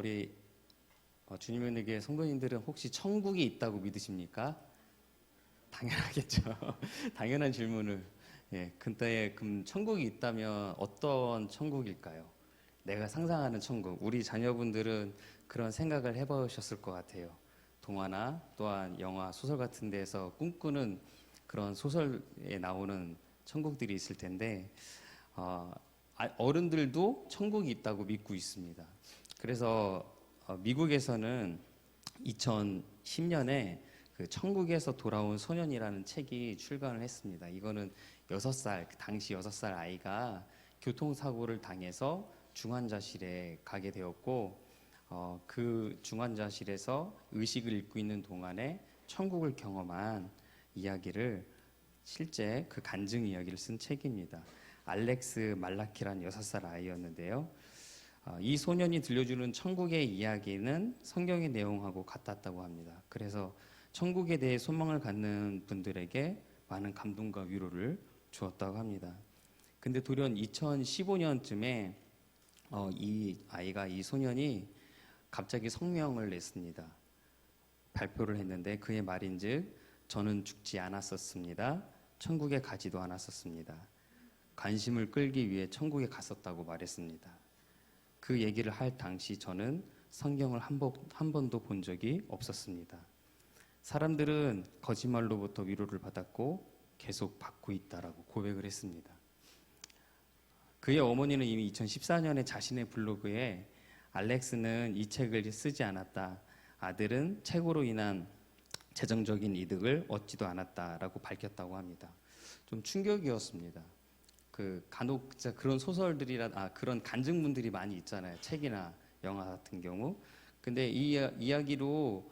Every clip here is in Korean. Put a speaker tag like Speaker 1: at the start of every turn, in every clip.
Speaker 1: 우리 주님의 은혜교회 성도님들은 혹시 천국이 있다고 믿으십니까? 당연하겠죠. 당연한 질문을. 근데 그럼 천국이 있다면 어떤 천국일까요? 내가 상상하는 천국. 우리 자녀분들은 그런 생각을 해보셨을 것 같아요. 동화나 또한 영화, 소설 같은 데서 꿈꾸는 그런 소설에 나오는 천국들이 있을 텐데 어른들도 천국이 있다고 믿고 있습니다. 그래서 미국에서는 2010년에 그 천국에서 돌아온 소년이라는 책이 출간을 했습니다. 이거는 6살, 당시 6살 아이가 교통사고를 당해서 중환자실에 가게 되었고 그 중환자실에서 의식을 잃고 있는 동안에 천국을 경험한 이야기를 실제 그 간증 이야기를 쓴 책입니다. 알렉스 말라키라는 6살 아이였는데요. 이 소년이 들려주는 천국의 이야기는 성경의 내용하고 같았다고 합니다. 그래서 천국에 대해 소망을 갖는 분들에게 많은 감동과 위로를 주었다고 합니다. 근데 돌연 2015년쯤에 이 소년이 갑자기 성명을 냈습니다. 발표를 했는데 그의 말인즉 저는 죽지 않았었습니다. 천국에 가지도 않았었습니다. 관심을 끌기 위해 천국에 갔었다고 말했습니다. 그 얘기를 할 당시 저는 성경을 한 번도 본 적이 없었습니다. 사람들은 거짓말로부터 위로를 받았고 계속 받고 있다라고 고백을 했습니다. 그의 어머니는 이미 2014년에 자신의 블로그에 알렉스는 이 책을 쓰지 않았다. 아들은 책으로 인한 재정적인 이득을 얻지도 않았다라고 밝혔다고 합니다. 좀 충격이었습니다. 간혹 그런 그런 간증문들이 많이 있잖아요. 책이나 영화 같은 경우. 근데 이 이야기로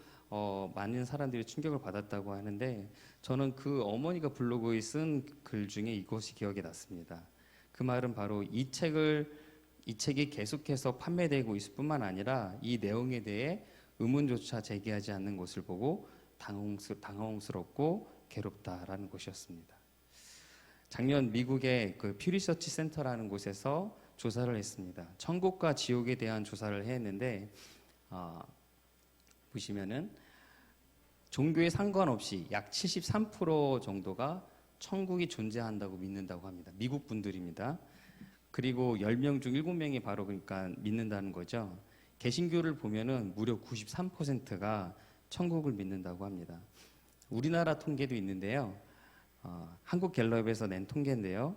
Speaker 1: 많은 사람들이 충격을 받았다고 하는데 저는 그 어머니가 블로그에 쓴 글 중에 이것이 기억이 났습니다. 그 말은 바로 이 책이 계속해서 판매되고 있을 뿐만 아니라 이 내용에 대해 의문조차 제기하지 않는 것을 보고 당황스럽고 괴롭다라는 것이었습니다. 작년 미국의 그 퓨리서치 센터라는 곳에서 조사를 했습니다. 천국과 지옥에 대한 조사를 했는데 보시면은 종교에 상관없이 약 73% 정도가 천국이 존재한다고 믿는다고 합니다. 미국 분들입니다. 그리고 10명 중 7명이 바로 그러니까 믿는다는 거죠. 개신교를 보면은 무려 93%가 천국을 믿는다고 합니다. 우리나라 통계도 있는데요. 한국갤럽에서 낸 통계인데요.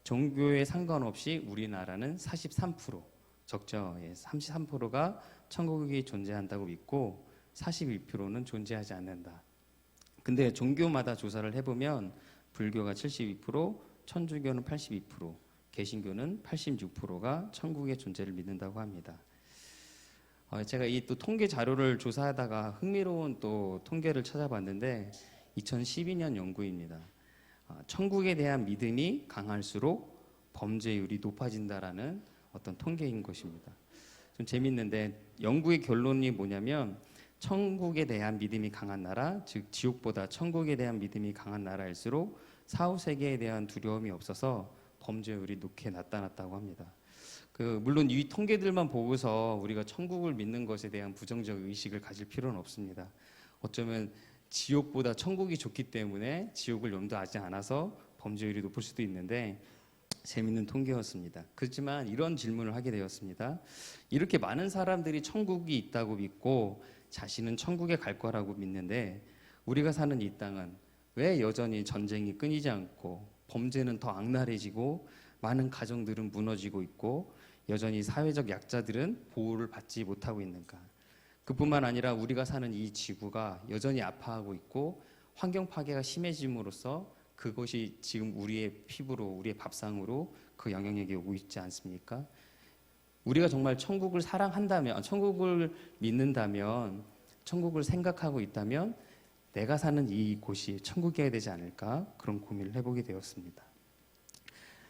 Speaker 1: 종교에 상관없이 우리나라는 43%, 적죠. 33%가 천국이 존재한다고 믿고 42%는 존재하지 않는다. 근데 종교마다 조사를 해보면 불교가 72%, 천주교는 82%, 개신교는 86%가 천국의 존재를 믿는다고 합니다. 제가 이 또 통계 자료를 조사하다가 흥미로운 또 통계를 찾아봤는데 2012년 연구입니다. 천국에 대한 믿음이 강할수록 범죄율이 높아진다라는 어떤 통계인 것입니다. 좀 재밌는데 연구의 결론이 뭐냐면 천국에 대한 믿음이 강한 나라, 즉 지옥보다 천국에 대한 믿음이 강한 나라일수록 사후 세계에 대한 두려움이 없어서 범죄율이 높게 나타났다고 합니다. 물론 이 통계들만 보고서 우리가 천국을 믿는 것에 대한 부정적 의식을 가질 필요는 없습니다. 어쩌면 지옥보다 천국이 좋기 때문에 지옥을 염두하지 않아서 범죄율이 높을 수도 있는데 재밌는 통계였습니다. 그렇지만 이런 질문을 하게 되었습니다. 이렇게 많은 사람들이 천국이 있다고 믿고 자신은 천국에 갈 거라고 믿는데 우리가 사는 이 땅은 왜 여전히 전쟁이 끊이지 않고 범죄는 더 악랄해지고 많은 가정들은 무너지고 있고 여전히 사회적 약자들은 보호를 받지 못하고 있는가? 그뿐만 아니라 우리가 사는 이 지구가 여전히 아파하고 있고 환경 파괴가 심해짐으로써 그것이 지금 우리의 피부로 우리의 밥상으로 그 영향력이 오고 있지 않습니까? 우리가 정말 천국을 사랑한다면, 천국을 믿는다면, 천국을 생각하고 있다면 내가 사는 이곳이 천국이어야 되지 않을까? 그런 고민을 해보게 되었습니다.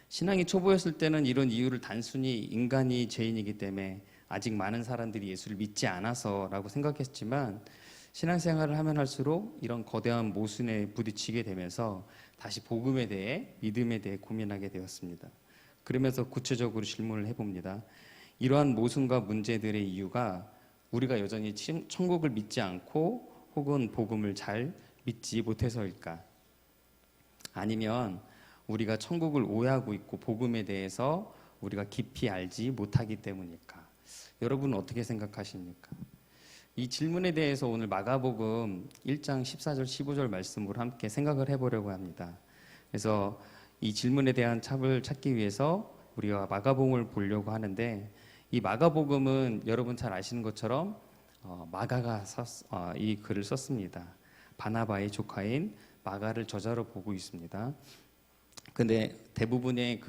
Speaker 1: 신앙이 초보였을 때는 이런 이유를 단순히 인간이 죄인이기 때문에 아직 많은 사람들이 예수를 믿지 않아서라고 생각했지만 신앙생활을 하면 할수록 이런 거대한 모순에 부딪히게 되면서 다시 복음에 대해 믿음에 대해 고민하게 되었습니다. 그러면서 구체적으로 질문을 해봅니다. 이러한 모순과 문제들의 이유가 우리가 여전히 천국을 믿지 않고 혹은 복음을 잘 믿지 못해서일까? 아니면 우리가 천국을 오해하고 있고 복음에 대해서 우리가 깊이 알지 못하기 때문일까? 여러분은 어떻게 생각하십니까? 이 질문에 대해서 오늘 마가복음 1장 14절 15절 말씀으로 함께 생각을 해보려고 합니다. 그래서 이 질문에 대한 답을 찾기 위해서 우리가 마가복음을 보려고 하는데, 이 마가복음은 여러분 잘 아시는 것처럼 마가가 이 글을 썼습니다. 바나바의 조카인 마가를 저자로 보고 있습니다. 근데 대부분의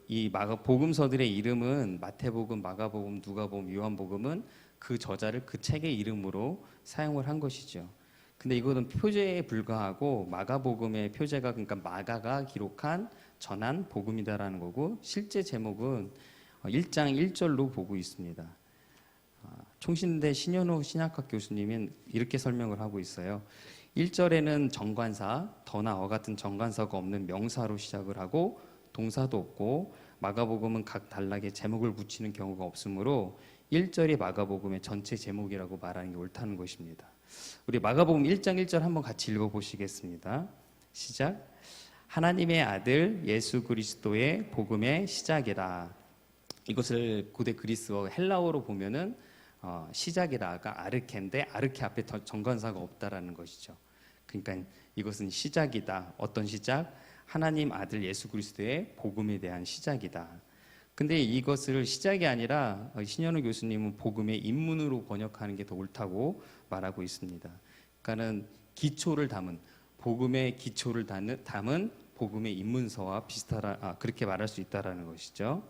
Speaker 1: 이 복음서들의 이름은 마태복음, 마가복음, 누가복음, 요한복음은 그 저자를 그 책의 이름으로 사용을 한 것이죠. 근데 이거는 표제에 불과하고 마가복음의 표제가, 그러니까 마가가 기록한 전한 복음이다라는 거고, 실제 제목은 1장 1절로 보고 있습니다. 총신대 신현우 신약학 교수님은 이렇게 설명을 하고 있어요. 1절에는 정관사, 더나 어 같은 정관사가 없는 명사로 시작을 하고 동사도 없고, 마가복음은 각 단락에 제목을 붙이는 경우가 없으므로 1절이 마가복음의 전체 제목이라고 말하는 게 옳다는 것입니다. 우리 마가복음 1장 1절 한번 같이 읽어보시겠습니다. 시작. 하나님의 아들 예수 그리스도의 복음의 시작이라. 이것을 고대 그리스어 헬라어로 보면은 시작이라가 아르케인데, 아르케 앞에 정관사가 없다라는 것이죠. 그러니까 이것은 시작이다. 어떤 시작? 하나님 아들 예수 그리스도의 복음에 대한 시작이다. 근데 이것을 시작이 아니라 신현우 교수님은 복음의 입문으로 번역하는 게 더 옳다고 말하고 있습니다. 그러니까는 기초를 담은, 복음의 기초를 담은 복음의 입문서와 그렇게 말할 수 있다라는 것이죠.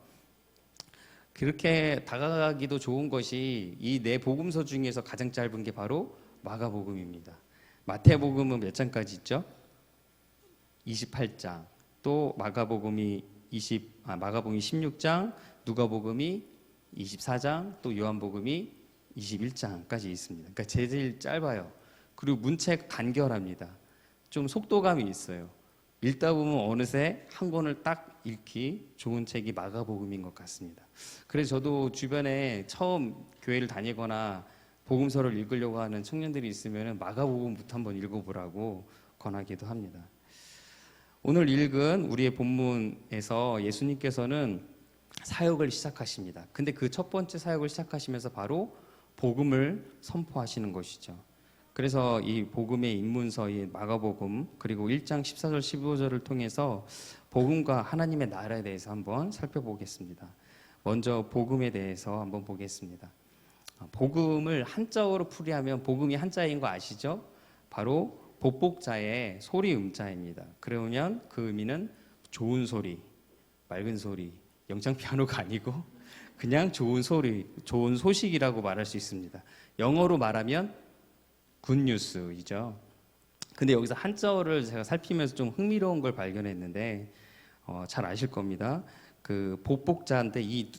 Speaker 1: 그렇게 다가가기도 좋은 것이 이 네 복음서 중에서 가장 짧은 게 바로 마가복음입니다. 마태복음은 몇 장까지 있죠? 28장. 또 마가복음이 16장, 누가복음이 24장, 또 요한복음이 21장까지 있습니다. 그러니까 제일 짧아요. 그리고 문체가 간결합니다. 좀 속도감이 있어요. 읽다 보면 어느새 한 권을 딱 읽기 좋은 책이 마가복음인 것 같습니다. 그래서 저도 주변에 처음 교회를 다니거나 복음서를 읽으려고 하는 청년들이 있으면 마가복음부터 한번 읽어보라고 권하기도 합니다. 오늘 읽은 우리의 본문에서 예수님께서는 사역을 시작하십니다. 근데 그 첫 번째 사역을 시작하시면서 바로 복음을 선포하시는 것이죠. 그래서 이 복음의 입문서인 마가복음, 그리고 1장 14절 15절을 통해서 복음과 하나님의 나라에 대해서 한번 살펴보겠습니다. 먼저 복음에 대해서 한번 보겠습니다. 복음을 한자어로 풀이하면 복음이 한자인 거 아시죠? 바로 복복자의 소리 음자입니다. 그러면 그 의미는 좋은 소리, 맑은 소리, 영장 피아노가 아니고 그냥 좋은 소리, 좋은 소식이라고 말할 수 있습니다. 영어로 말하면 굿뉴스이죠. 근데 여기서 한자어를 제가 살피면서 좀 흥미로운 걸 발견했는데 잘 아실 겁니다. 그 복복자인데 이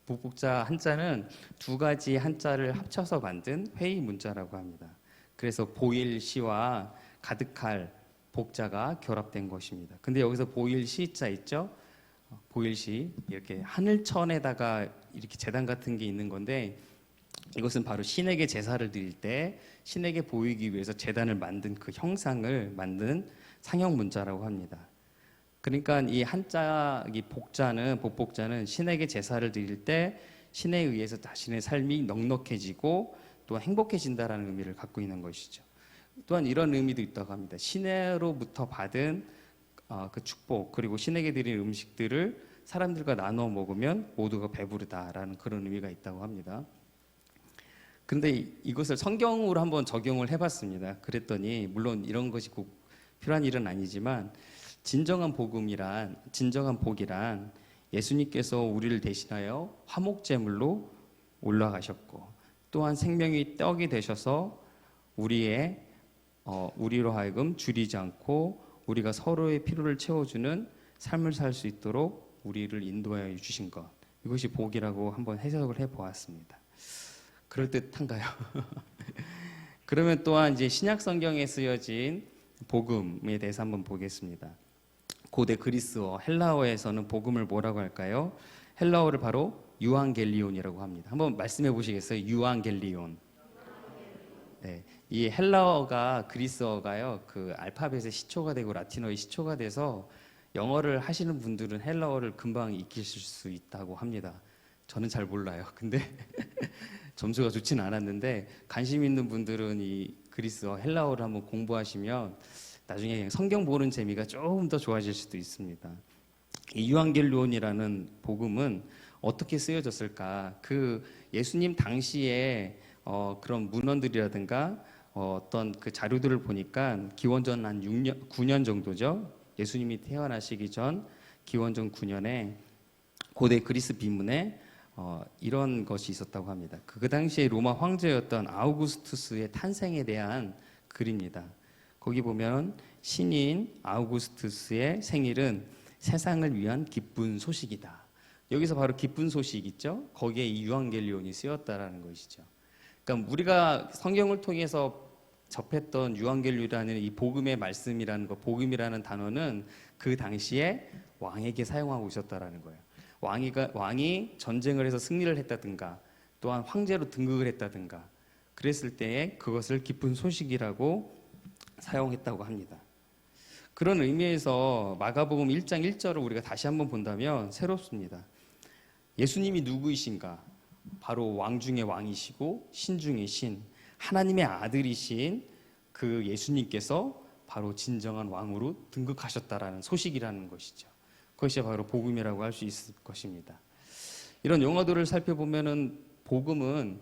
Speaker 1: 복복자 한자는 두 가지 한자를 합쳐서 만든 회의 문자라고 합니다. 그래서 보일시와 가득할 복자가 결합된 것입니다. 근데 여기서 보일시자 있죠? 보일시, 이렇게 하늘천에다가 이렇게 제단 같은 게 있는 건데, 이것은 바로 신에게 제사를 드릴 때 신에게 보이기 위해서 제단을 만든 그 형상을 만든 상형 문자라고 합니다. 그러니까 이 한자, 이 복복자는 신에게 제사를 드릴 때 신에 의해서 자신의 삶이 넉넉해지고 또 행복해진다라는 의미를 갖고 있는 것이죠. 또한 이런 의미도 있다고 합니다. 신으로부터 받은 그 축복, 그리고 신에게 드린 음식들을 사람들과 나눠 먹으면 모두가 배부르다라는 그런 의미가 있다고 합니다. 그런데 이것을 성경으로 한번 적용을 해봤습니다. 그랬더니 물론 이런 것이 꼭 필요한 일은 아니지만 진정한 복이란 예수님께서 우리를 대신하여 화목제물로 올라가셨고, 또한 생명의 떡이 되셔서 우리로 하여금 줄이지 않고 우리가 서로의 필요를 채워주는 삶을 살 수 있도록 우리를 인도하여 주신 것, 이것이 복이라고 한번 해석을 해보았습니다. 그럴듯한가요? 그러면 또한 이제 신약 성경에 쓰여진 복음에 대해서 한번 보겠습니다. 고대 그리스어 헬라어에서는 복음을 뭐라고 할까요? 헬라어를 바로 유앙겔리온이라고 합니다. 한번 말씀해 보시겠어요? 유앙겔리온. 네, 이 헬라어가 그리스어가요. 그 알파벳의 시초가 되고 라틴어의 시초가 돼서 영어를 하시는 분들은 헬라어를 금방 익히실 수 있다고 합니다. 저는 잘 몰라요. 근데 점수가 좋지는 않았는데 관심 있는 분들은 이 그리스어 헬라어를 한번 공부하시면 나중에 성경 보는 재미가 조금 더 좋아질 수도 있습니다. 이 유앙겔리온이라는 복음은 어떻게 쓰여졌을까? 그 예수님 당시에 그런 문헌들이라든가 어떤 그 자료들을 보니까 기원전 한 6년, 9년 정도죠. 예수님이 태어나시기 전 기원전 9년에 고대 그리스 비문에 이런 것이 있었다고 합니다. 그 당시에 로마 황제였던 아우구스투스의 탄생에 대한 글입니다. 거기 보면 신인 아우구스투스의 생일은 세상을 위한 기쁜 소식이다. 여기서 바로 기쁜 소식 있죠? 거기에 이 유앙겔리온이 쓰였다라는 것이죠. 그러니까 우리가 성경을 통해서 접했던 유앙겔리온이라는 이 복음의 말씀이라는 것, 복음이라는 단어는 그 당시에 왕에게 사용하고 있었다라는 거예요. 왕이 전쟁을 해서 승리를 했다든가 또한 황제로 등극을 했다든가 그랬을 때에 그것을 기쁜 소식이라고 사용했다고 합니다. 그런 의미에서 마가복음 1장 1절을 우리가 다시 한번 본다면 새롭습니다. 예수님이 누구이신가? 바로 왕 중의 왕이시고 신 중의 신, 하나님의 아들이신 그 예수님께서 바로 진정한 왕으로 등극하셨다라는 소식이라는 것이죠. 그것이 바로 복음이라고 할 수 있을 것입니다. 이런 용어들을 살펴보면은 복음은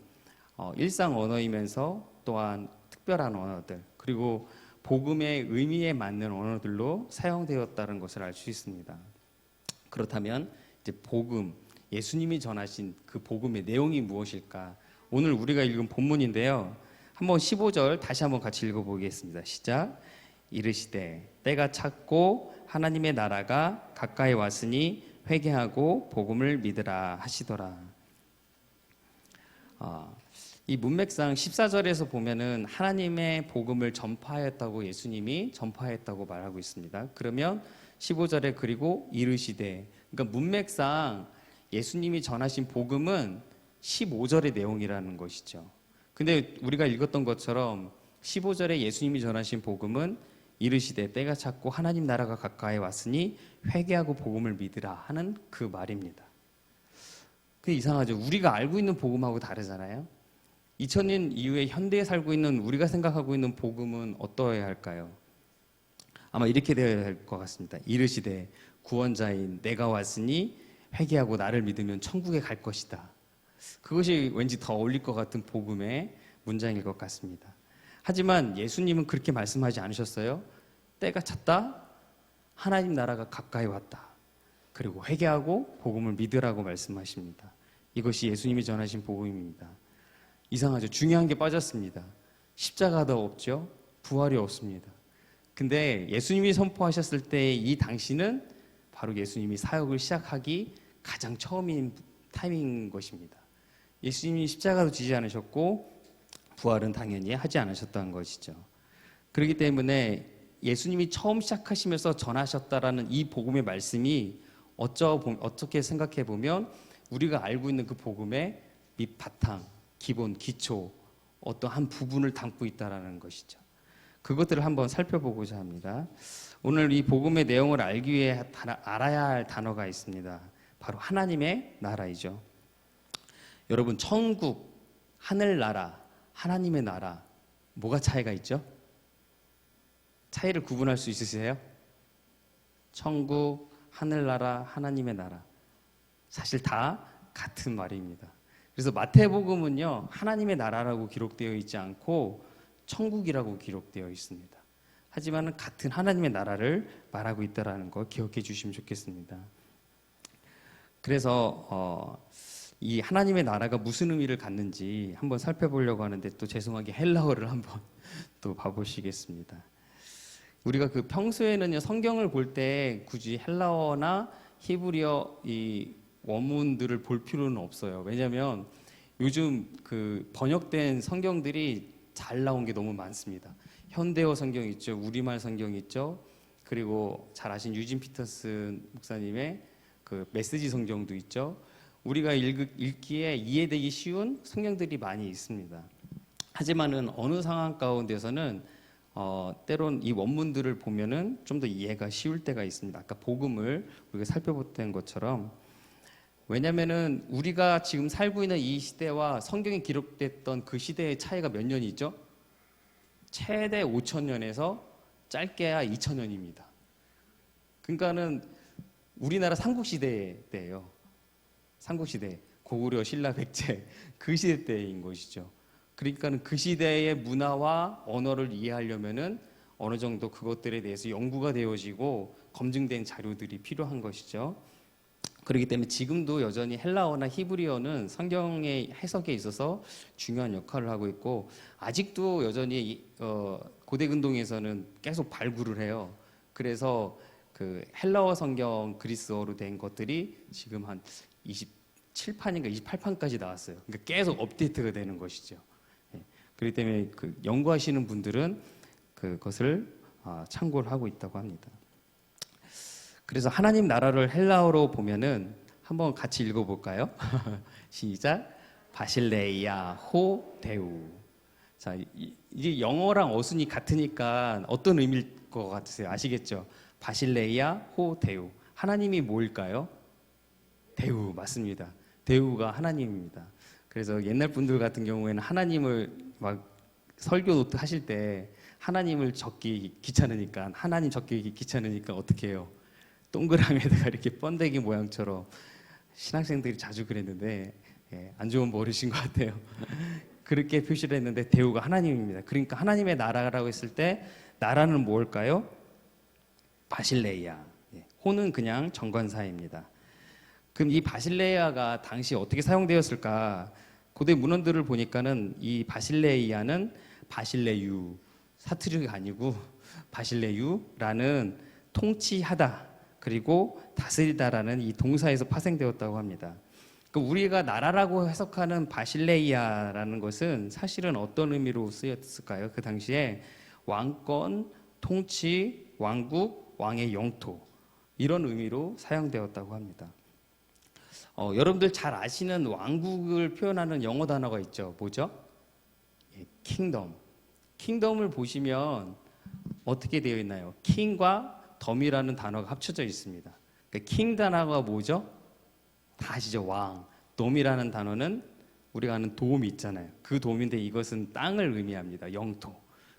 Speaker 1: 일상 언어이면서 또한 특별한 언어들 그리고 복음의 의미에 맞는 언어들로 사용되었다는 것을 알 수 있습니다. 그렇다면 이제 복음, 예수님이 전하신 그 복음의 내용이 무엇일까? 오늘 우리가 읽은 본문인데요. 한번 15절 다시 한번 같이 읽어보겠습니다. 시작. 이르시되 때가 찼고 하나님의 나라가 가까이 왔으니 회개하고 복음을 믿으라 하시더라. 이 문맥상 14절에서 보면은 하나님의 복음을 전파하였다고 예수님이 전파했다고 말하고 있습니다. 그러면 15절에 그리고 이르시되, 그러니까 문맥상 예수님이 전하신 복음은 15절의 내용이라는 것이죠. 근데 우리가 읽었던 것처럼 15절에 예수님이 전하신 복음은 이르시되 때가 찼고 하나님 나라가 가까이 왔으니 회개하고 복음을 믿으라 하는 그 말입니다. 그게 이상하죠. 우리가 알고 있는 복음하고 다르잖아요. 2000년 이후에 현대에 살고 있는 우리가 생각하고 있는 복음은 어떠해야 할까요? 아마 이렇게 되어야 할 것 같습니다. 이르시되 구원자인 내가 왔으니 회개하고 나를 믿으면 천국에 갈 것이다. 그것이 왠지 더 어울릴 것 같은 복음의 문장일 것 같습니다. 하지만 예수님은 그렇게 말씀하지 않으셨어요. 때가 찼다. 하나님 나라가 가까이 왔다. 그리고 회개하고 복음을 믿으라고 말씀하십니다. 이것이 예수님이 전하신 복음입니다. 이상하죠. 중요한 게 빠졌습니다. 십자가도 없죠. 부활이 없습니다. 근데 예수님이 선포하셨을 때 이 당시는 바로 예수님이 사역을 시작하기 가장 처음인 타이밍인 것입니다. 예수님이 십자가도 지지 않으셨고 부활은 당연히 하지 않으셨다는 것이죠. 그렇기 때문에 예수님이 처음 시작하시면서 전하셨다라는 이 복음의 말씀이 어떻게 생각해 보면 우리가 알고 있는 그 복음의 밑바탕, 기본, 기초 어떤 한 부분을 담고 있다라는 것이죠. 그것들을 한번 살펴보고자 합니다. 오늘 이 복음의 내용을 알기 위해 알아야 할 단어가 있습니다. 바로 하나님의 나라이죠. 여러분, 천국, 하늘나라, 하나님의 나라, 뭐가 차이가 있죠? 차이를 구분할 수 있으세요? 천국, 하늘나라, 하나님의 나라. 사실 다 같은 말입니다. 그래서 마태복음은요, 하나님의 나라라고 기록되어 있지 않고 천국이라고 기록되어 있습니다. 하지만 같은 하나님의 나라를 말하고 있다는 거 기억해 주시면 좋겠습니다. 그래서 이 하나님의 나라가 무슨 의미를 갖는지 한번 살펴보려고 하는데 또 죄송하게 헬라어를 한번 또 봐보시겠습니다. 우리가 그 평소에는요 성경을 볼 때 굳이 헬라어나 히브리어 이 원문들을 볼 필요는 없어요. 왜냐하면 요즘 그 번역된 성경들이 잘 나온 게 너무 많습니다. 현대어 성경 있죠, 우리말 성경 있죠, 그리고 잘 아신 유진 피터슨 목사님의 그 메시지 성경도 있죠. 우리가 읽기에 이해되기 쉬운 성경들이 많이 있습니다. 하지만은 어느 상황 가운데서는 때론 이 원문들을 보면은 좀 더 이해가 쉬울 때가 있습니다. 아까 복음을 우리가 살펴봤던 것처럼, 왜냐면은 우리가 지금 살고 있는 이 시대와 성경에 기록됐던 그 시대의 차이가 몇 년이죠? 최대 5,000년에서 짧게야 2,000년입니다. 그러니까는 우리나라 삼국시대 때예요. 삼국시대, 고구려, 신라, 백제 그 시대 때인 것이죠. 그러니까는 그 시대의 문화와 언어를 이해하려면은 어느 정도 그것들에 대해서 연구가 되어지고 검증된 자료들이 필요한 것이죠. 그렇기 때문에 지금도 여전히 헬라어나 히브리어는 성경의 해석에 있어서 중요한 역할을 하고 있고, 아직도 여전히 고대 근동에서는 계속 발굴을 해요. 그래서 그 헬라어 성경 그리스어로 된 것들이 지금 한 27판인가 28판까지 나왔어요. 그러니까 계속 업데이트가 되는 것이죠. 그렇기 때문에 그 연구하시는 분들은 그것을 참고를 하고 있다고 합니다. 그래서 하나님 나라를 헬라어로 보면은 한번 같이 읽어볼까요? 시작. 바실레이아 호 데우. 자, 이게 영어랑 어순이 같으니까 어떤 의미일 것 같으세요? 아시겠죠? 바실레이아 호 데우. 하나님이 뭘까요? 데우, 맞습니다. 데우가 하나님입니다. 그래서 옛날 분들 같은 경우에는 하나님을 막 설교 노트 하실 때 하나님을 적기 귀찮으니까, 하나님 적기 귀찮으니까 어떻게 해요? 동그라미에다가 이렇게 번데기 모양처럼, 신학생들이 자주 그랬는데 안 좋은 버릇인 것 같아요. 그렇게 표시를 했는데 데우가 하나님입니다. 그러니까 하나님의 나라라고 했을 때 나라는 뭘까요? 바실레이아. 호는 그냥 정관사입니다. 그럼 이 바실레이아가 당시 어떻게 사용되었을까? 고대 문헌들을 보니까는 이 바실레이아는 바실레유, 사투리가 아니고 바실레유라는 통치하다, 그리고 다스리다라는 이 동사에서 파생되었다고 합니다. 그러니까 우리가 나라라고 해석하는 바실레이아라는 것은 사실은 어떤 의미로 쓰였을까요? 그 당시에 왕권, 통치, 왕국, 왕의 영토, 이런 의미로 사용되었다고 합니다. 여러분들 잘 아시는 왕국을 표현하는 영어 단어가 있죠. 뭐죠? 킹덤. 킹덤을 보시면 어떻게 되어 있나요? 킹과 덤이라는 단어가 합쳐져 있습니다. 그러니까 킹 단어가 뭐죠? 다 아시죠? 왕. 돔이라는 단어는 우리가 아는 도움이 있잖아요. 그 도움인데 이것은 땅을 의미합니다. 영토.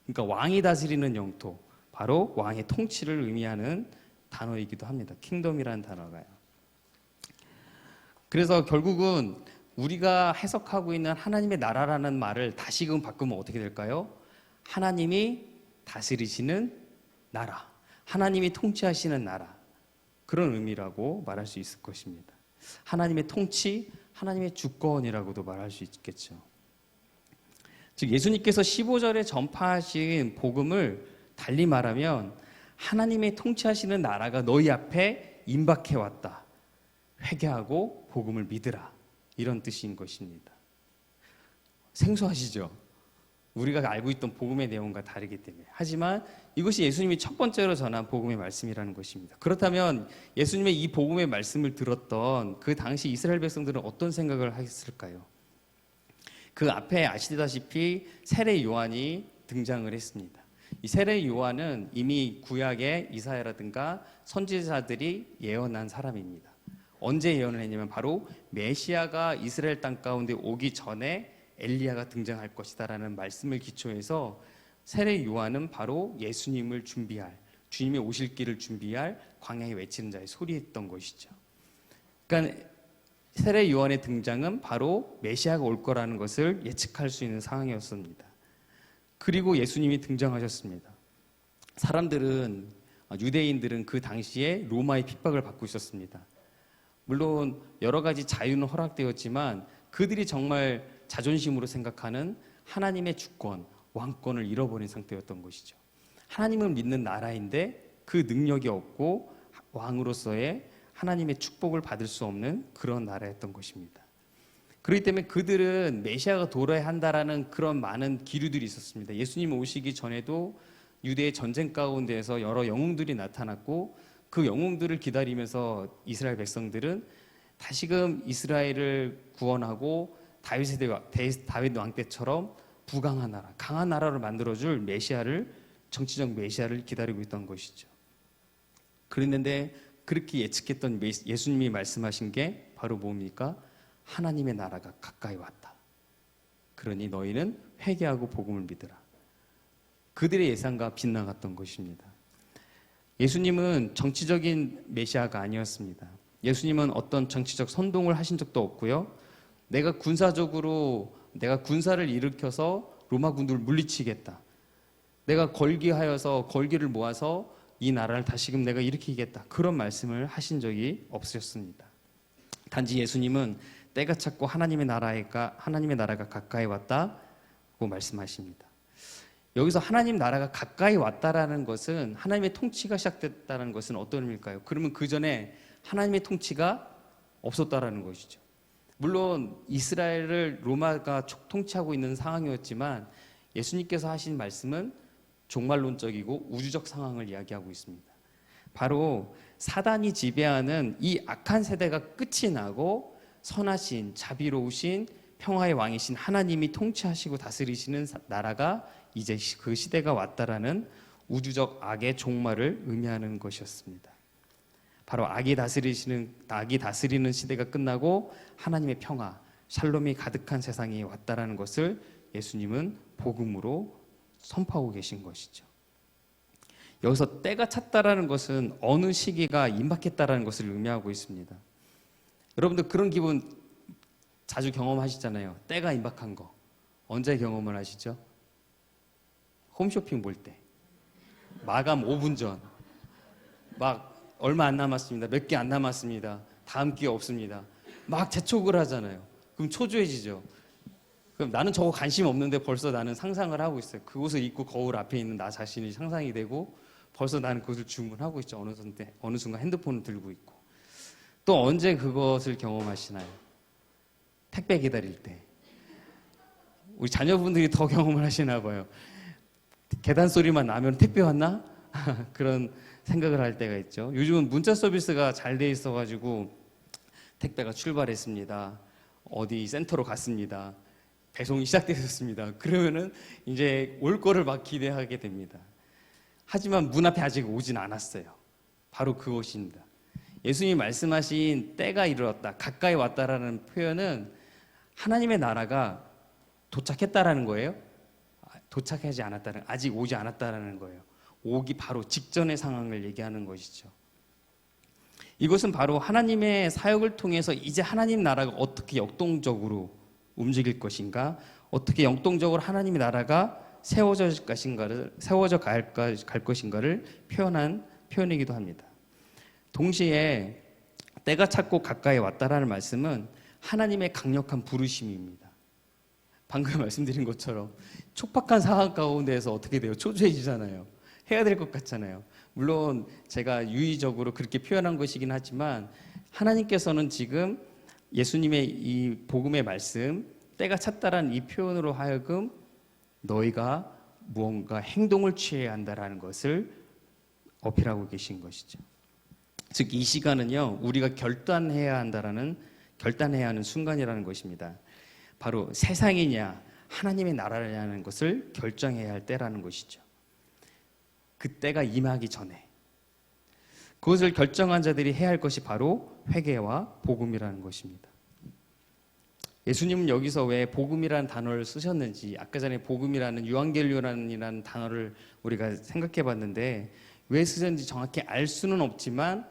Speaker 1: 그러니까 왕이 다스리는 영토. 바로 왕의 통치를 의미하는 단어이기도 합니다. 킹덤이라는 단어가요. 그래서 결국은 우리가 해석하고 있는 하나님의 나라라는 말을 다시금 바꾸면 어떻게 될까요? 하나님이 다스리시는 나라, 하나님이 통치하시는 나라, 그런 의미라고 말할 수 있을 것입니다. 하나님의 통치, 하나님의 주권이라고도 말할 수 있겠죠. 즉 예수님께서 15절에 전파하신 복음을 달리 말하면 하나님의 통치하시는 나라가 너희 앞에 임박해 왔다. 회개하고 복음을 믿으라. 이런 뜻인 것입니다. 생소하시죠? 우리가 알고 있던 복음의 내용과 다르기 때문에. 하지만 이것이 예수님이 첫 번째로 전한 복음의 말씀이라는 것입니다. 그렇다면 예수님의 이 복음의 말씀을 들었던 그 당시 이스라엘 백성들은 어떤 생각을 했을까요? 그 앞에 아시다시피 세례 요한이 등장을 했습니다. 이 세례 요한은 이미 구약의 이사야라든가 선지자들이 예언한 사람입니다. 언제 예언을 했냐면 바로 메시아가 이스라엘 땅 가운데 오기 전에 엘리야가 등장할 것이다라는 말씀을 기초해서 세례 요한은 바로 예수님을 준비할, 주님의 오실 길을 준비할 광야에 외치는 자의 소리였던 것이죠. 그러니까 세례 요한의 등장은 바로 메시아가 올 거라는 것을 예측할 수 있는 상황이었습니다. 그리고 예수님이 등장하셨습니다. 사람들은, 유대인들은 그 당시에 로마의 핍박을 받고 있었습니다. 물론 여러 가지 자유는 허락되었지만 그들이 정말 자존심으로 생각하는 하나님의 주권, 왕권을 잃어버린 상태였던 것이죠. 하나님을 믿는 나라인데 그 능력이 없고 왕으로서의 하나님의 축복을 받을 수 없는 그런 나라였던 것입니다. 그렇기 때문에 그들은 메시아가 돌아야 한다라는 그런 많은 기류들이 있었습니다. 예수님 오시기 전에도 유대의 전쟁 가운데에서 여러 영웅들이 나타났고 그 영웅들을 기다리면서 이스라엘 백성들은 다시금 이스라엘을 구원하고 다윗 왕 때처럼 부강한 나라, 강한 나라로 만들어줄 메시아를, 정치적 메시아를 기다리고 있던 것이죠. 그랬는데 그렇게 예측했던 예수님이 말씀하신 게 바로 뭡니까? 하나님의 나라가 가까이 왔다. 그러니 너희는 회개하고 복음을 믿으라. 그들의 예상과 빗나갔던 것입니다. 예수님은 정치적인 메시아가 아니었습니다. 예수님은 어떤 정치적 선동을 하신 적도 없고요. 내가 군사를 일으켜서 로마 군들을 물리치겠다. 내가 걸기하여서 걸기를 모아서 이 나라를 다시금 내가 일으키겠다. 그런 말씀을 하신 적이 없으셨습니다. 단지 예수님은 때가 찼고 하나님의 나라가 가까이 왔다고 말씀하십니다. 여기서 하나님 나라가 가까이 왔다라는 것은, 하나님의 통치가 시작됐다는 것은 어떤 의미일까요? 그러면 그 전에 하나님의 통치가 없었다라는 것이죠. 물론 이스라엘을 로마가 통치하고 있는 상황이었지만 예수님께서 하신 말씀은 종말론적이고 우주적 상황을 이야기하고 있습니다. 바로 사단이 지배하는 이 악한 세대가 끝이 나고 선하신, 자비로우신, 평화의 왕이신 하나님이 통치하시고 다스리시는 나라가 이제 그 시대가 왔다라는 우주적 악의 종말을 의미하는 것이었습니다. 바로 악이 다스리는 시대가 끝나고 하나님의 평화, 샬롬이 가득한 세상이 왔다라는 것을 예수님은 복음으로 선포하고 계신 것이죠. 여기서 때가 찼다라는 것은 어느 시기가 임박했다라는 것을 의미하고 있습니다. 여러분들 그런 기분 자주 경험하시잖아요. 때가 임박한 거. 언제 경험을 하시죠? 홈쇼핑 볼 때. 마감 5분 전. 막 얼마 안 남았습니다. 몇 개 안 남았습니다. 다음 기회 없습니다. 막 재촉을 하잖아요. 그럼 초조해지죠. 그럼 나는 저거 관심 없는데 벌써 나는 상상을 하고 있어요. 그곳을 입고 거울 앞에 있는 나 자신이 상상이 되고 벌써 나는 그것을 주문하고 있죠. 어느 순간 핸드폰을 들고 있고. 또 언제 그것을 경험하시나요? 택배 기다릴 때. 우리 자녀분들이 더 경험을 하시나 봐요. 계단 소리만 나면 택배 왔나? 그런 생각을 할 때가 있죠. 요즘은 문자 서비스가 잘 돼 있어가지고 택배가 출발했습니다. 어디 센터로 갔습니다. 배송이 시작되었습니다. 그러면은 이제 올 거를 막 기대하게 됩니다. 하지만 문 앞에 아직 오진 않았어요. 바로 그것입니다. 예수님이 말씀하신 때가 이르렀다, 가까이 왔다라는 표현은 하나님의 나라가 도착했다라는 거예요. 도착하지 않았다는, 아직 오지 않았다라는 거예요. 오기 바로 직전의 상황을 얘기하는 것이죠. 이것은 바로 하나님의 사역을 통해서 이제 하나님 나라가 어떻게 역동적으로 움직일 것인가, 어떻게 역동적으로 하나님의 나라가 세워져 갈 것인가를 표현한 표현이기도 합니다. 동시에 때가 찼고 가까이 왔다라는 말씀은 하나님의 강력한 부르심입니다. 방금 말씀드린 것처럼 촉박한 상황 가운데에서 어떻게 돼요? 초조해지잖아요. 해야 될 것 같잖아요. 물론 제가 유의적으로 그렇게 표현한 것이긴 하지만 하나님께서는 지금 예수님의 이 복음의 말씀, 때가 찼다라는 이 표현으로 하여금 너희가 무언가 행동을 취해야 한다라는 것을 어필하고 계신 것이죠. 즉 이 시간은요, 우리가 결단해야 하는 순간이라는 것입니다. 바로 세상이냐 하나님의 나라냐는 것을 결정해야 할 때라는 것이죠. 그때가 임하기 전에 그것을 결정한 자들이 해야 할 것이 바로 회개와 복음이라는 것입니다. 예수님은 여기서 왜 복음이라는 단어를 쓰셨는지, 아까 전에 복음이라는 유앙겔리온이라는 단어를 우리가 생각해 봤는데 왜 쓰셨는지 정확히 알 수는 없지만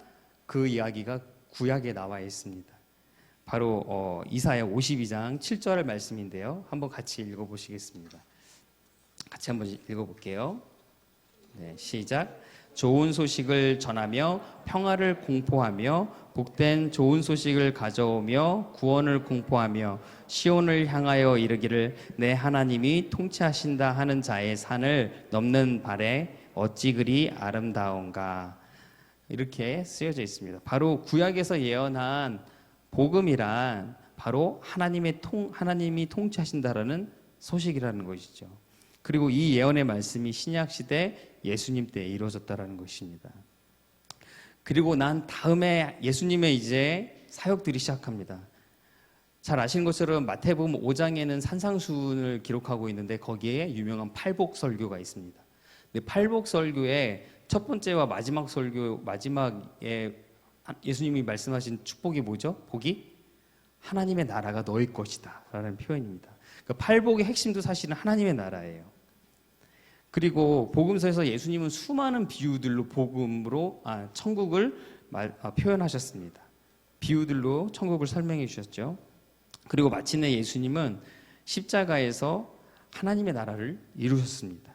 Speaker 1: 그 이야기가 구약에 나와 있습니다. 바로 이사야 52장 7절 말씀인데요. 한번 같이 읽어보시겠습니다. 같이 한번 읽어볼게요. 네, 시작. 좋은 소식을 전하며 평화를 공포하며 복된 좋은 소식을 가져오며 구원을 공포하며 시온을 향하여 이르기를 내 하나님이 통치하신다 하는 자의 산을 넘는 발에 어찌 그리 아름다운가. 이렇게 쓰여져 있습니다. 바로 구약에서 예언한 복음이란 바로 하나님이 통치하신다라는 소식이라는 것이죠. 그리고 이 예언의 말씀이 신약 시대 예수님 때에 이루어졌다라는 것입니다. 그리고 난 다음에 예수님의 이제 사역들이 시작합니다. 잘 아시는 것처럼 마태복음 5장에는 산상수훈을 기록하고 있는데 거기에 유명한 팔복설교가 있습니다. 근데 팔복설교의 첫 번째와 마지막 설교 마지막에 예수님이 말씀하신 축복이 뭐죠? 복이 하나님의 나라가 너희 것이다 라는 표현입니다. 그러니까 팔복의 핵심도 사실은 하나님의 나라예요. 그리고 복음서에서 예수님은 수많은 비유들로 천국을 표현하셨습니다. 비유들로 천국을 설명해 주셨죠. 그리고 마침내 예수님은 십자가에서 하나님의 나라를 이루셨습니다.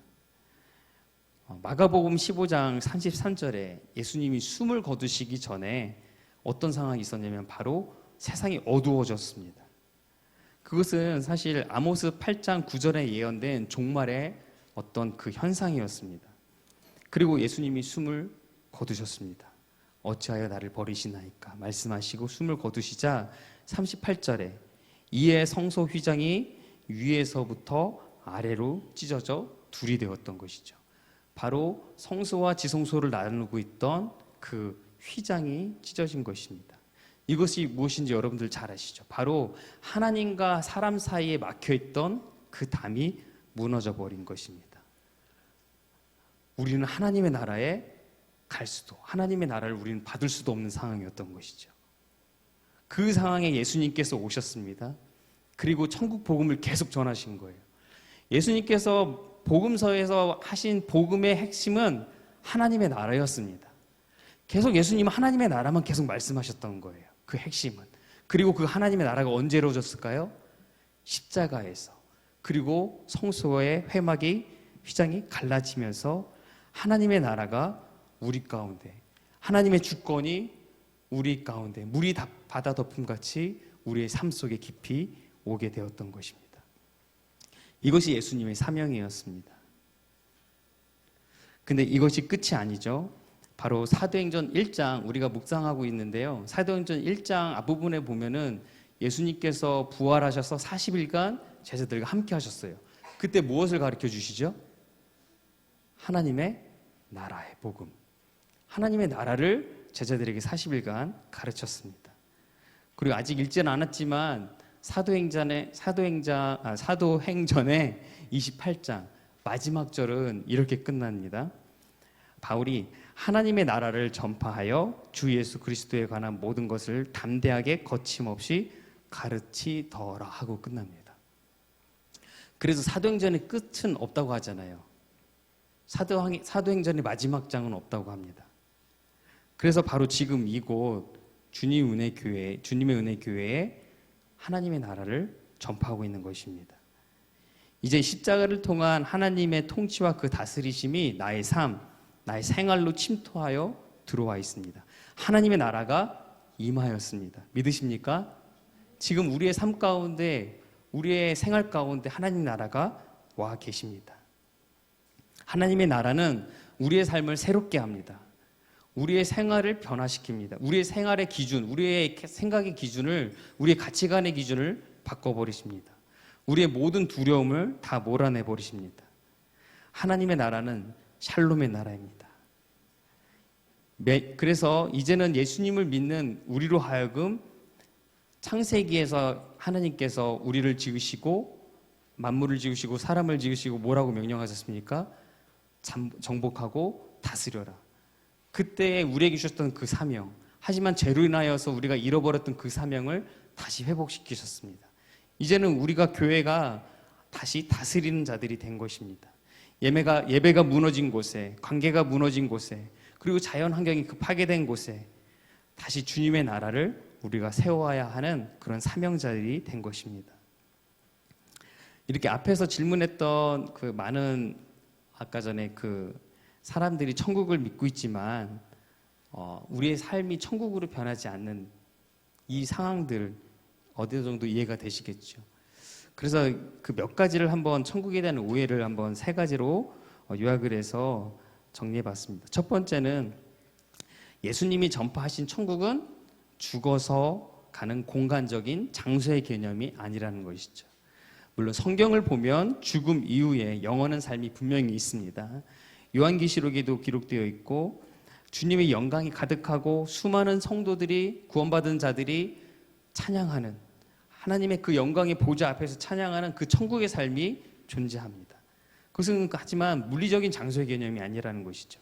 Speaker 1: 마가복음 15장 33절에 예수님이 숨을 거두시기 전에 어떤 상황이 있었냐면 바로 세상이 어두워졌습니다. 그것은 사실 아모스 8장 9절에 예언된 종말의 어떤 그 현상이었습니다. 그리고 예수님이 숨을 거두셨습니다. 어찌하여 나를 버리시나이까 말씀하시고 숨을 거두시자 38절에 이에 성소 휘장이 위에서부터 아래로 찢어져 둘이 되었던 것이죠. 바로 성소와 지성소를 나누고 있던 그 휘장이 찢어진 것입니다. 이것이 무엇인지 여러분들 잘 아시죠? 바로 하나님과 사람 사이에 막혀있던 그 담이 무너져 버린 것입니다. 우리는 하나님의 나라에 갈 수도, 하나님의 나라를 우리는 받을 수도 없는 상황이었던 것이죠. 그 상황에 예수님께서 오셨습니다. 그리고 천국 복음을 계속 전하신 거예요. 예수님께서 복음서에서 하신 복음의 핵심은 하나님의 나라였습니다. 계속 예수님은 하나님의 나라만 계속 말씀하셨던 거예요. 그 핵심은. 그리고 그 하나님의 나라가 언제 이루어졌을까요? 십자가에서. 그리고 성소의 휘장이 갈라지면서 하나님의 나라가 우리 가운데, 하나님의 주권이 우리 가운데 물이 바다 덮음같이 우리의 삶 속에 깊이 오게 되었던 것입니다. 이것이 예수님의 사명이었습니다. 근데 이것이 끝이 아니죠. 바로 사도행전 1장 우리가 묵상하고 있는데요. 사도행전 1장 앞부분에 보면은 예수님께서 부활하셔서 40일간 제자들과 함께 하셨어요. 그때 무엇을 가르쳐 주시죠? 하나님의 나라의 복음. 하나님의 나라를 제자들에게 40일간 가르쳤습니다. 그리고 아직 읽지는 않았지만 사도행전의 28장 마지막 절은 이렇게 끝납니다. 바울이 하나님의 나라를 전파하여 주 예수 그리스도에 관한 모든 것을 담대하게 거침없이 가르치더라 하고 끝납니다. 그래서 사도행전의 끝은 없다고 하잖아요. 사도행전의 마지막 장은 없다고 합니다. 그래서 바로 지금 이곳 주님의 은혜 교회에 하나님의 나라를 전파하고 있는 것입니다. 이제 십자가를 통한 하나님의 통치와 그 다스리심이 나의 삶, 나의 생활로 침투하여 들어와 있습니다. 하나님의 나라가 임하였습니다. 믿으십니까? 지금 우리의 삶 가운데, 우리의 생활 가운데 하나님 나라가 와 계십니다. 하나님의 나라는 우리의 삶을 새롭게 합니다. 우리의 생활을 변화시킵니다. 우리의 생활의 기준, 우리의 생각의 기준을, 우리의 가치관의 기준을 바꿔버리십니다. 우리의 모든 두려움을 다 몰아내버리십니다. 하나님의 나라는 샬롬의 나라입니다. 그래서 이제는 예수님을 믿는 우리로 하여금 창세기에서 하나님께서 우리를 지으시고 만물을 지으시고 사람을 지으시고 뭐라고 명령하셨습니까? 정복하고 다스려라. 그때 우리에게 주셨던 그 사명, 하지만 죄로 인하여서 우리가 잃어버렸던 그 사명을 다시 회복시키셨습니다. 이제는 우리가 교회가 다시 다스리는 자들이 된 것입니다. 예배가 무너진 곳에, 관계가 무너진 곳에, 그리고 자연 환경이 파괴된 곳에 다시 주님의 나라를 우리가 세워야 하는 그런 사명자들이 된 것입니다. 이렇게 앞에서 질문했던 그 많은 아까 전에 그 사람들이 천국을 믿고 있지만 우리의 삶이 천국으로 변하지 않는 이 상황들 어느 정도 이해가 되시겠죠. 그래서 그 몇 가지를 한번 천국에 대한 오해를 한번 세 가지로 요약을 해서 정리해 봤습니다. 첫 번째는 예수님이 전파하신 천국은 죽어서 가는 공간적인 장소의 개념이 아니라는 것이죠. 물론 성경을 보면 죽음 이후에 영원한 삶이 분명히 있습니다. 요한계시록에도 기록되어 있고 주님의 영광이 가득하고 수많은 성도들이 구원받은 자들이 찬양하는 하나님의 그 영광의 보좌 앞에서 찬양하는 그 천국의 삶이 존재합니다. 그것은 하지만 물리적인 장소의 개념이 아니라는 것이죠.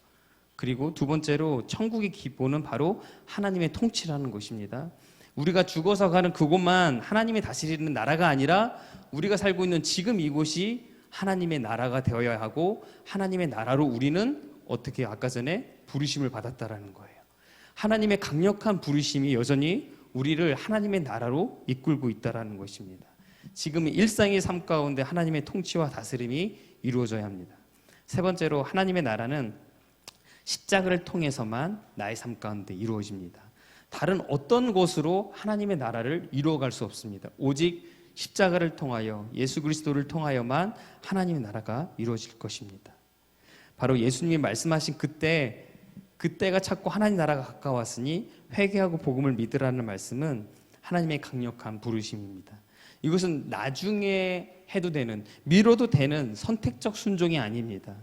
Speaker 1: 그리고 두 번째로 천국의 기본은 바로 하나님의 통치라는 것입니다. 우리가 죽어서 가는 그곳만 하나님이 다스리는 나라가 아니라 우리가 살고 있는 지금 이곳이 하나님의 나라가 되어야 하고 하나님의 나라로 우리는 어떻게 아까 전에 부르심을 받았다라는 거예요. 하나님의 강력한 부르심이 여전히 우리를 하나님의 나라로 이끌고 있다라는 것입니다. 지금 일상의 삶 가운데 하나님의 통치와 다스림이 이루어져야 합니다. 세 번째로 하나님의 나라는 십자가를 통해서만 나의 삶 가운데 이루어집니다. 다른 어떤 곳으로 하나님의 나라를 이루어갈 수 없습니다. 오직 십자가를 통하여 예수 그리스도를 통하여만 하나님의 나라가 이루어질 것입니다. 바로 예수님이 말씀하신 그때가 찾고 하나님 나라가 가까웠으니 회개하고 복음을 믿으라는 말씀은 하나님의 강력한 부르심입니다. 이것은 나중에 해도 되는, 미뤄도 되는 선택적 순종이 아닙니다.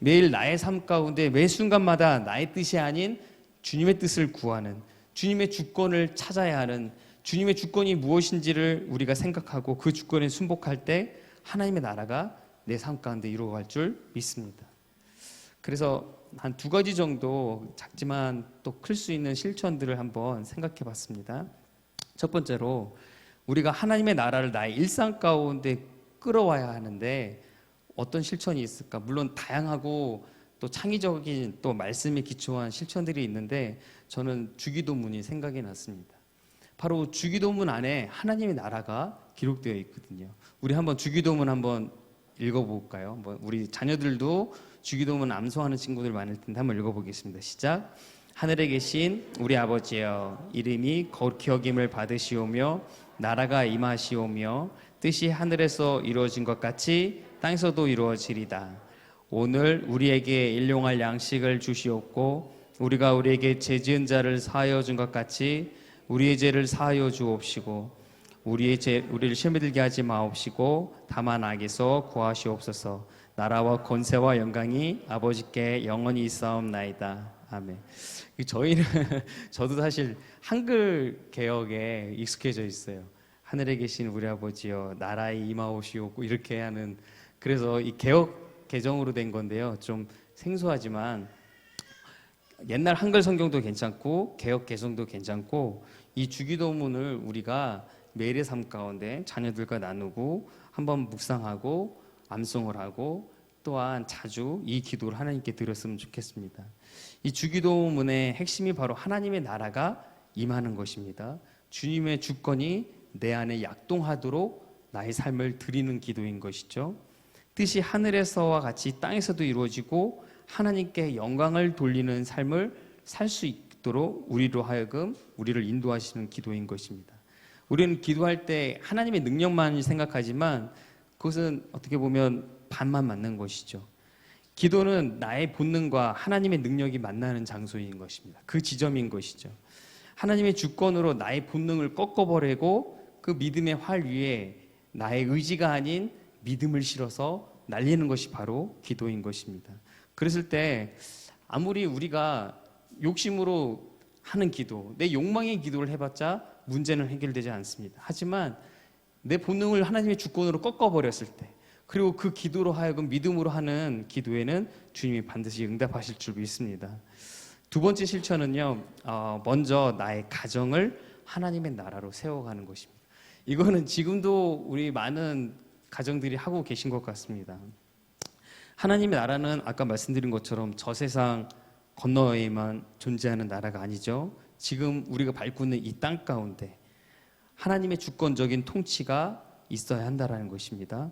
Speaker 1: 매일 나의 삶 가운데 매 순간마다 나의 뜻이 아닌 주님의 뜻을 구하는, 주님의 주권을 찾아야 하는, 주님의 주권이 무엇인지를 우리가 생각하고 그 주권에 순복할 때 하나님의 나라가 내 삶 가운데 이루어갈 줄 믿습니다. 그래서 한 두 가지 정도 작지만 또 클 수 있는 실천들을 한번 생각해 봤습니다. 첫 번째로 우리가 하나님의 나라를 나의 일상 가운데 끌어와야 하는데 어떤 실천이 있을까? 물론 다양하고 또 창의적인 또 말씀에 기초한 실천들이 있는데 저는 주기도문이 생각이 났습니다. 바로 주기도문 안에 하나님의 나라가 기록되어 있거든요. 우리 한번 주기도문 한번 읽어볼까요? 우리 자녀들도 주기도문 암송하는 친구들 많을 텐데 한번 읽어보겠습니다. 시작. 하늘에 계신 우리 아버지여, 이름이 거룩히 여김을 받으시오며 나라가 임하시오며 뜻이 하늘에서 이루어진 것 같이 땅에서도 이루어지리다. 오늘 우리에게 일용할 양식을 주시옵고 우리가 우리에게 죄 지은 자를 사하여 준 것 같이 우리의 죄를 사하여 주옵시고 우리를 시험에 들게 하지 마옵시고 다만 악에서 구하시옵소서. 나라와 권세와 영광이 아버지께 영원히 있사옵나이다. 아멘. 저희는 저도 사실 한글 개혁에 익숙해져 있어요. 하늘에 계신 우리 아버지여, 나라에 임하옵시옵고 이렇게 하는, 그래서 이 개혁 개정으로 된 건데요. 좀 생소하지만 옛날 한글 성경도 괜찮고 개혁 개정도 괜찮고 이 주기도문을 우리가 매일의 삶 가운데 자녀들과 나누고 한번 묵상하고 암송을 하고 또한 자주 이 기도를 하나님께 드렸으면 좋겠습니다. 이 주기도문의 핵심이 바로 하나님의 나라가 임하는 것입니다. 주님의 주권이 내 안에 약동하도록 나의 삶을 드리는 기도인 것이죠. 뜻이 하늘에서와 같이 땅에서도 이루어지고 하나님께 영광을 돌리는 삶을 살 수 있도록 우리로 하여금 우리를 인도하시는 기도인 것입니다. 우리는 기도할 때 하나님의 능력만 생각하지만 그것은 어떻게 보면 반만 맞는 것이죠. 기도는 나의 본능과 하나님의 능력이 만나는 장소인 것입니다. 그 지점인 것이죠. 하나님의 주권으로 나의 본능을 꺾어버리고 그 믿음의 활 위에 나의 의지가 아닌 믿음을 실어서 날리는 것이 바로 기도인 것입니다. 그랬을 때 아무리 우리가 욕심으로 하는 기도, 내 욕망의 기도를 해봤자 문제는 해결되지 않습니다. 하지만 내 본능을 하나님의 주권으로 꺾어버렸을 때, 그리고 그 기도로 하여금 믿음으로 하는 기도에는 주님이 반드시 응답하실 줄 믿습니다. 두 번째 실천은요, 먼저 나의 가정을 하나님의 나라로 세워가는 것입니다. 이거는 지금도 우리 많은 가정들이 하고 계신 것 같습니다. 하나님의 나라는 아까 말씀드린 것처럼 저 세상 건너에만 존재하는 나라가 아니죠. 지금 우리가 밟고 있는 이 땅 가운데 하나님의 주권적인 통치가 있어야 한다는 것입니다.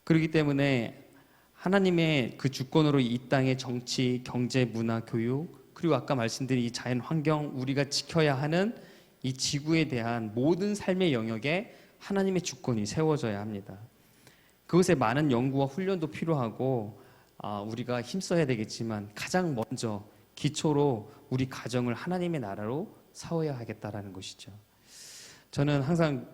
Speaker 1: 그렇기 때문에 하나님의 그 주권으로 이 땅의 정치, 경제, 문화, 교육, 그리고 아까 말씀드린 이 자연 환경, 우리가 지켜야 하는 이 지구에 대한 모든 삶의 영역에 하나님의 주권이 세워져야 합니다. 그것에 많은 연구와 훈련도 필요하고 우리가 힘써야 되겠지만 가장 먼저 기초로 우리 가정을 하나님의 나라로 세워야 하겠다라는 것이죠. 저는 항상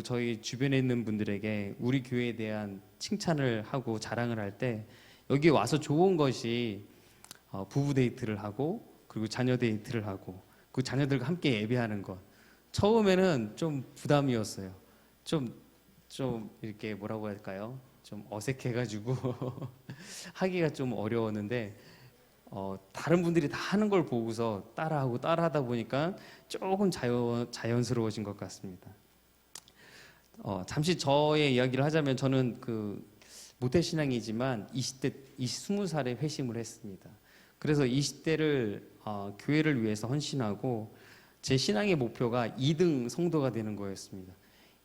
Speaker 1: 저희 주변에 있는 분들에게 우리 교회에 대한 칭찬을 하고 자랑을 할 때 여기 와서 좋은 것이 부부 데이트를 하고 그리고 자녀 데이트를 하고 그 자녀들과 함께 예배하는 것. 처음에는 좀 부담이었어요. 좀 이렇게 뭐라고 할까요? 좀 어색해가지고 하기가 좀 어려웠는데 다른 분들이 다 하는 걸 보고서 따라하다 보니까 조금 자연스러워진 것 같습니다. 잠시 저의 이야기를 하자면 저는 그 모태신앙이지만 20살에 회심을 했습니다. 그래서 20대를 교회를 위해서 헌신하고 제 신앙의 목표가 2등 성도가 되는 거였습니다.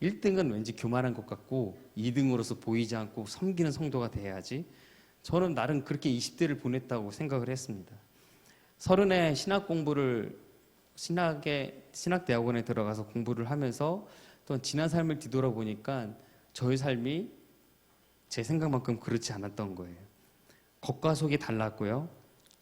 Speaker 1: 1등은 왠지 교만한 것 같고 2등으로서 보이지 않고 섬기는 성도가 돼야지. 저는 나름 그렇게 20대를 보냈다고 생각을 했습니다. 30에 신학대학원에 들어가서 공부를 하면서 또 지난 삶을 뒤돌아보니까 저의 삶이 제 생각만큼 그렇지 않았던 거예요. 겉과 속이 달랐고요.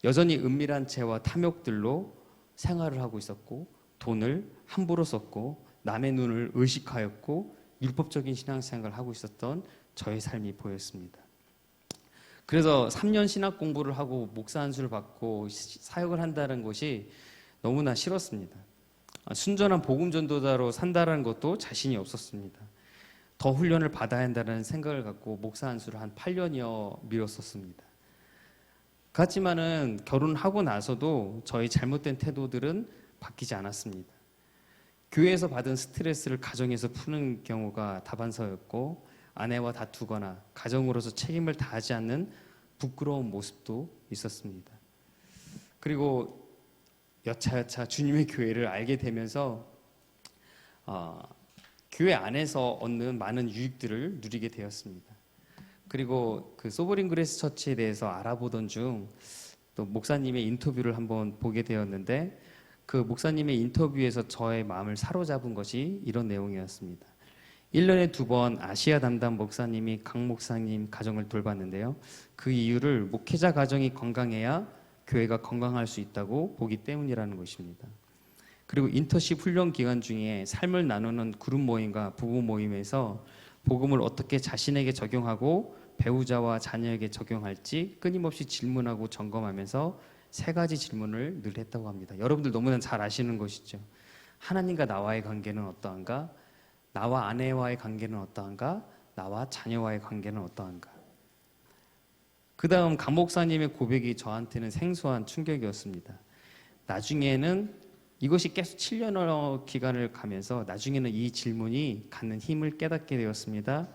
Speaker 1: 여전히 은밀한 죄와 탐욕들로 생활을 하고 있었고 돈을 함부로 썼고 남의 눈을 의식하였고 율법적인 신앙생활을 하고 있었던 저의 삶이 보였습니다. 그래서 3년 신학 공부를 하고 목사 안수를 받고 사역을 한다는 것이 너무나 싫었습니다. 순전한 복음 전도자로 산다는 것도 자신이 없었습니다. 더 훈련을 받아야 한다는 생각을 갖고 목사 안수를 한 8년여 미뤘었습니다. 그렇지만은 결혼하고 나서도 저희 잘못된 태도들은 바뀌지 않았습니다. 교회에서 받은 스트레스를 가정에서 푸는 경우가 다반사였고 아내와 다투거나 가정으로서 책임을 다하지 않는 부끄러운 모습도 있었습니다. 그리고 여차여차 주님의 교회를 알게 되면서 교회 안에서 얻는 많은 유익들을 누리게 되었습니다. 그리고 그 소버린 그레이스 처치에 대해서 알아보던 중 또 목사님의 인터뷰를 한번 보게 되었는데 그 목사님의 인터뷰에서 저의 마음을 사로잡은 것이 이런 내용이었습니다. 1년에 2번 아시아 담당 목사님이 강 목사님 가정을 돌봤는데요. 그 이유를 목회자 가정이 건강해야 교회가 건강할 수 있다고 보기 때문이라는 것입니다. 그리고 인터십 훈련 기간 중에 삶을 나누는 그룹 모임과 부부 모임에서 복음을 어떻게 자신에게 적용하고 배우자와 자녀에게 적용할지 끊임없이 질문하고 점검하면서 3가지 질문을 늘 했다고 합니다. 여러분들 너무나 잘 아시는 것이죠. 하나님과 나와의 관계는 어떠한가? 나와 아내와의 관계는 어떠한가? 나와 자녀와의 관계는 어떠한가? 그 다음 강 목사님의 고백이 저한테는 생소한 충격이었습니다. 나중에는 이것이 계속 7년여 기간을 가면서 나중에는 이 질문이 갖는 힘을 깨닫게 되었습니다.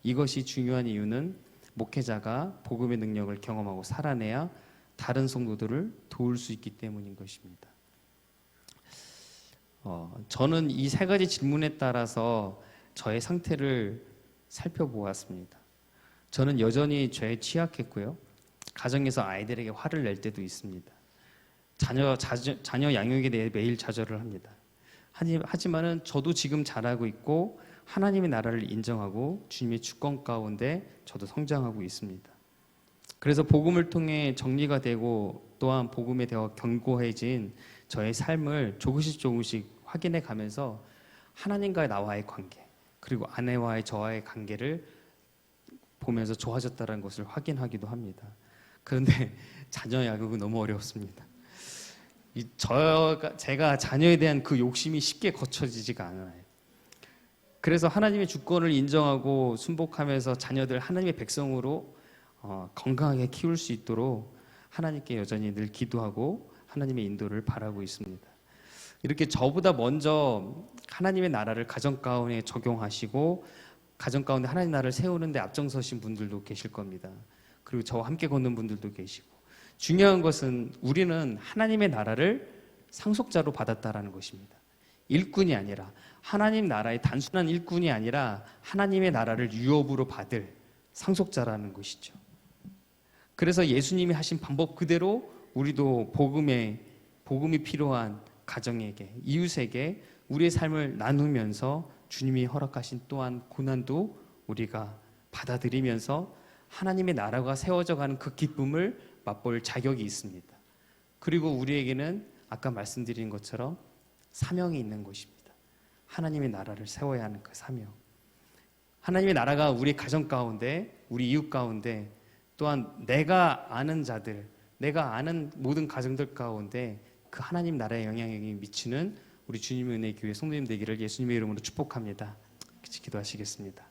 Speaker 1: 이것이 중요한 이유는 목회자가 복음의 능력을 경험하고 살아내야 다른 성도들을 도울 수 있기 때문인 것입니다. 저는 이 3가지 질문에 따라서 저의 상태를 살펴보았습니다. 저는 여전히 죄에 취약했고요. 가정에서 아이들에게 화를 낼 때도 있습니다. 자녀 양육에 대해 매일 좌절을 합니다. 하지만은 저도 지금 잘하고 있고 하나님의 나라를 인정하고 주님의 주권 가운데 저도 성장하고 있습니다. 그래서 복음을 통해 정리가 되고 또한 복음에 대해 견고해진 저의 삶을 조금씩 확인해 가면서 하나님과 나와의 관계 그리고 아내와의 저와의 관계를 보면서 좋아졌다는 것을 확인하기도 합니다. 그런데 자녀 양육은 너무 어려웠습니다. 제가 자녀에 대한 그 욕심이 쉽게 거쳐지지가 않아요. 그래서 하나님의 주권을 인정하고 순복하면서 자녀들 하나님의 백성으로 건강하게 키울 수 있도록 하나님께 여전히 늘 기도하고 하나님의 인도를 바라고 있습니다. 이렇게 저보다 먼저 하나님의 나라를 가정 가운데 적용하시고 가정 가운데 하나님의 나라를 세우는데 앞장서신 분들도 계실 겁니다. 그리고 저와 함께 걷는 분들도 계시고 중요한 것은 우리는 하나님의 나라를 상속자로 받았다라는 것입니다. 일꾼이 아니라 하나님 나라의 단순한 일꾼이 아니라 하나님의 나라를 유업으로 받을 상속자라는 것이죠. 그래서 예수님이 하신 방법 그대로 우리도 복음이 필요한 가정에게, 이웃에게 우리의 삶을 나누면서 주님이 허락하신 또한 고난도 우리가 받아들이면서 하나님의 나라가 세워져 가는 그 기쁨을 맛볼 자격이 있습니다. 그리고 우리에게는 아까 말씀드린 것처럼 사명이 있는 것입니다. 하나님의 나라를 세워야 하는 그 사명. 하나님의 나라가 우리 가정 가운데, 우리 이웃 가운데, 또한 내가 아는 자들, 내가 아는 모든 가정들 가운데 그 하나님 나라의 영향력이 미치는 우리 주님의 은혜 교회 성도님 되기를 예수님의 이름으로 축복합니다. 기도하시겠습니다.